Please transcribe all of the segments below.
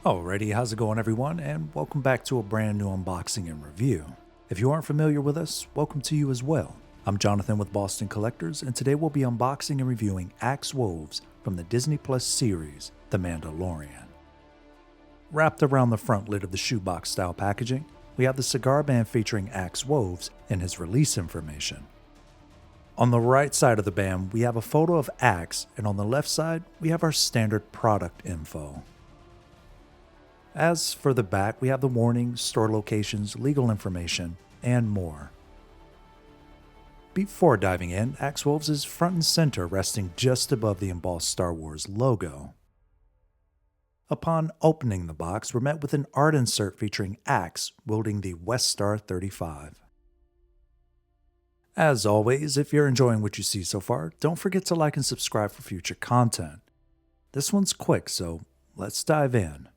Alrighty, how's it going everyone, and welcome back to a brand new unboxing and review. If you aren't familiar with us, welcome to you as well. I'm Jonathan with Boston Collectors, and today we'll be unboxing and reviewing Woves from the Disney Plus series, The Mandalorian. Wrapped around the front lid of the shoebox style packaging, we have the cigar band featuring Woves and his release information. On the right side of the band, we have a photo of Axe, and on the left side, we have our standard product info. As for the back, we have the warnings, store locations, legal information, and more. Before diving in, Woves is front and center, resting just above the embossed Star Wars logo. Upon opening the box, we're met with an art insert featuring Axe wielding the West Star 35. As always, if you're enjoying what you see so far, don't forget to like and subscribe for future content. This one's quick, so let's dive in.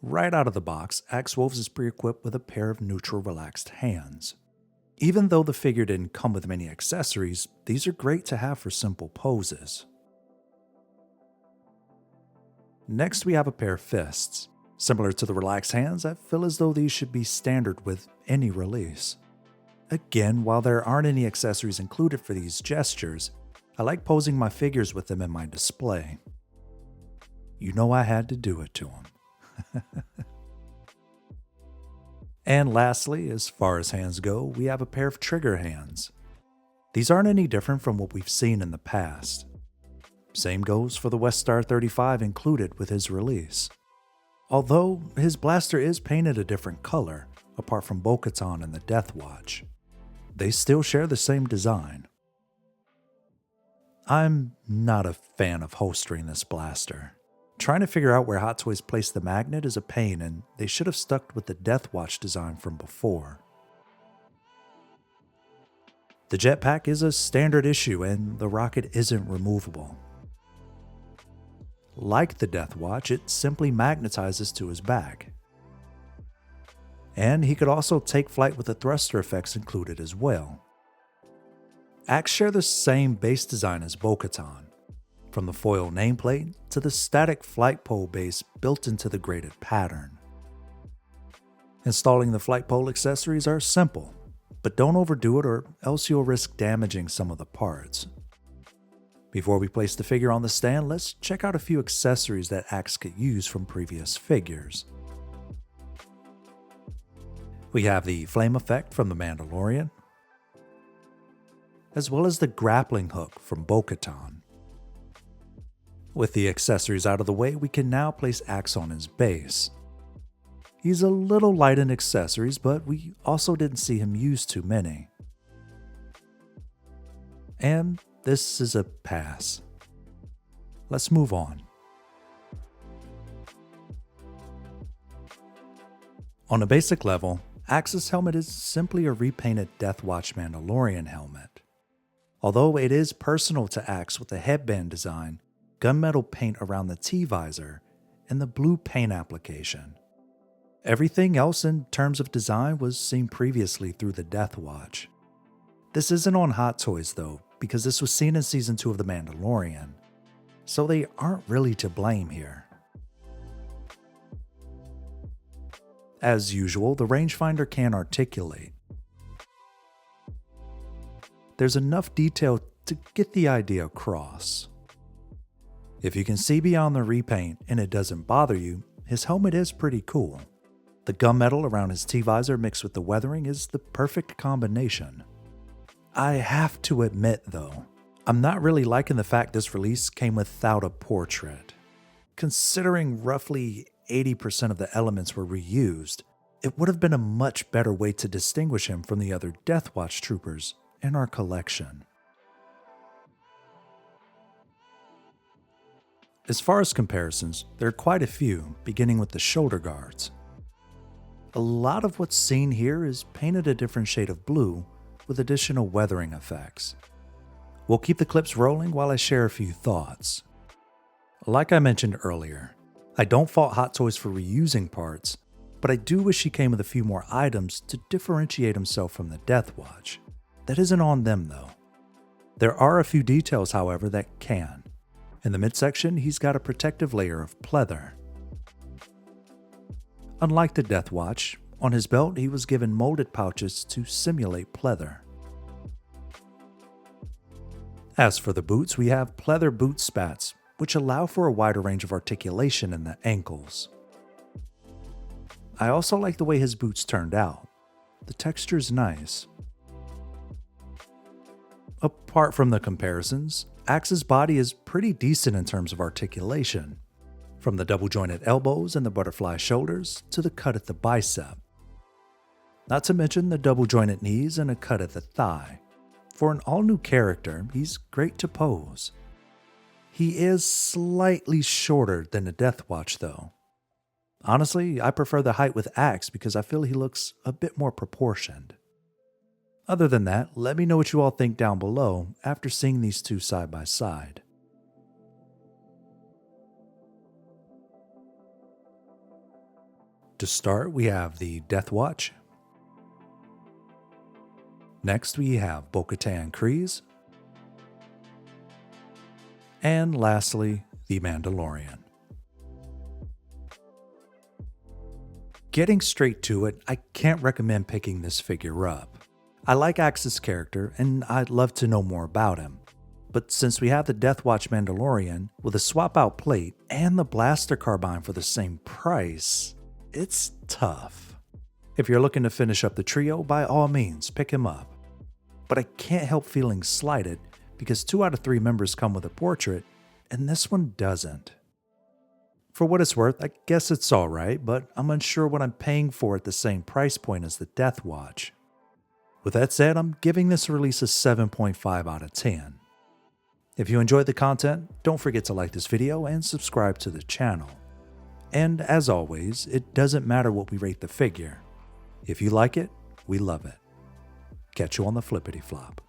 Right out of the box, Woves is pre-equipped with a pair of neutral relaxed hands. Even though the figure didn't come with many accessories, these are great to have for simple poses. Next we have a pair of fists. Similar to the relaxed hands, I feel as though these should be standard with any release. Again, while there aren't any accessories included for these gestures, I like posing my figures with them in my display. You know I had to do it to them. And lastly, as far as hands go, we have a pair of trigger hands. These aren't any different from what we've seen in the past. Same goes for the West Star 35 included with his release. Although his blaster is painted a different color, apart from Bo-Katan and the Death Watch, they still share the same design. I'm not a fan of holstering this blaster. Trying to figure out where Hot Toys placed the magnet is a pain, and they should have stuck with the Death Watch design from before. The jetpack is a standard issue, and the rocket isn't removable. Like the Death Watch, it simply magnetizes to his back. And he could also take flight with the thruster effects included as well. Axe share the same base design as Bo-Katan, from the foil nameplate to the static flight pole base built into the graded pattern. Installing the flight pole accessories are simple, but don't overdo it or else you'll risk damaging some of the parts. Before we place the figure on the stand, let's check out a few accessories that Axe could use from previous figures. We have the flame effect from the Mandalorian, as well as the grappling hook from Bo-Katan. With the accessories out of the way, we can now place Axe on his base. He's a little light in accessories, but we also didn't see him use too many. And this is a pass. Let's move on. On a basic level, Axe's helmet is simply a repainted Death Watch Mandalorian helmet. Although it is personal to Axe with the headband design, gunmetal paint around the T-visor, and the blue paint application. Everything else in terms of design was seen previously through the Death Watch. This isn't on Hot Toys though, because this was seen in Season 2 of The Mandalorian, so they aren't really to blame here. As usual, the rangefinder can articulate. There's enough detail to get the idea across. If you can see beyond the repaint and it doesn't bother you, his helmet is pretty cool. The gunmetal around his T-visor mixed with the weathering is the perfect combination. I have to admit though, I'm not really liking the fact this release came without a portrait. Considering roughly 80% of the elements were reused, it would have been a much better way to distinguish him from the other Death Watch troopers in our collection. As far as comparisons, there are quite a few, beginning with the shoulder guards. A lot of what's seen here is painted a different shade of blue with additional weathering effects. We'll keep the clips rolling while I share a few thoughts. Like I mentioned earlier, I don't fault Hot Toys for reusing parts, but I do wish he came with a few more items to differentiate himself from the Death Watch. That isn't on them though. There are a few details, however, that can. In the midsection, he's got a protective layer of pleather. Unlike the Death Watch, on his belt he was given molded pouches to simulate pleather. As for the boots, we have pleather boot spats, which allow for a wider range of articulation in the ankles. I also like the way his boots turned out. The texture's nice. Apart from the comparisons, Axe's body is pretty decent in terms of articulation, from the double jointed elbows and the butterfly shoulders to the cut at the bicep. Not to mention the double jointed knees and a cut at the thigh. For an all new character, he's great to pose. He is slightly shorter than the Death Watch though. Honestly, I prefer the height with Axe because I feel he looks a bit more proportioned. Other than that, let me know what you all think down below after seeing these two side by side. To start, we have the Death Watch. Next, we have Bo-Katan Kryze. And lastly, the Mandalorian. Getting straight to it, I can't recommend picking this figure up. I like Axe's character, and I'd love to know more about him. But since we have the Death Watch Mandalorian with a swap out plate and the blaster carbine for the same price, it's tough. If you're looking to finish up the trio, by all means, pick him up. But I can't help feeling slighted because 2 out of 3 members come with a portrait, and this one doesn't. For what it's worth, I guess it's alright, but I'm unsure what I'm paying for at the same price point as the Death Watch. With that said, I'm giving this release a 7.5 out of 10. If you enjoyed the content, don't forget to like this video and subscribe to the channel. And as always, it doesn't matter what we rate the figure. If you like it, we love it. Catch you on the flippity flop.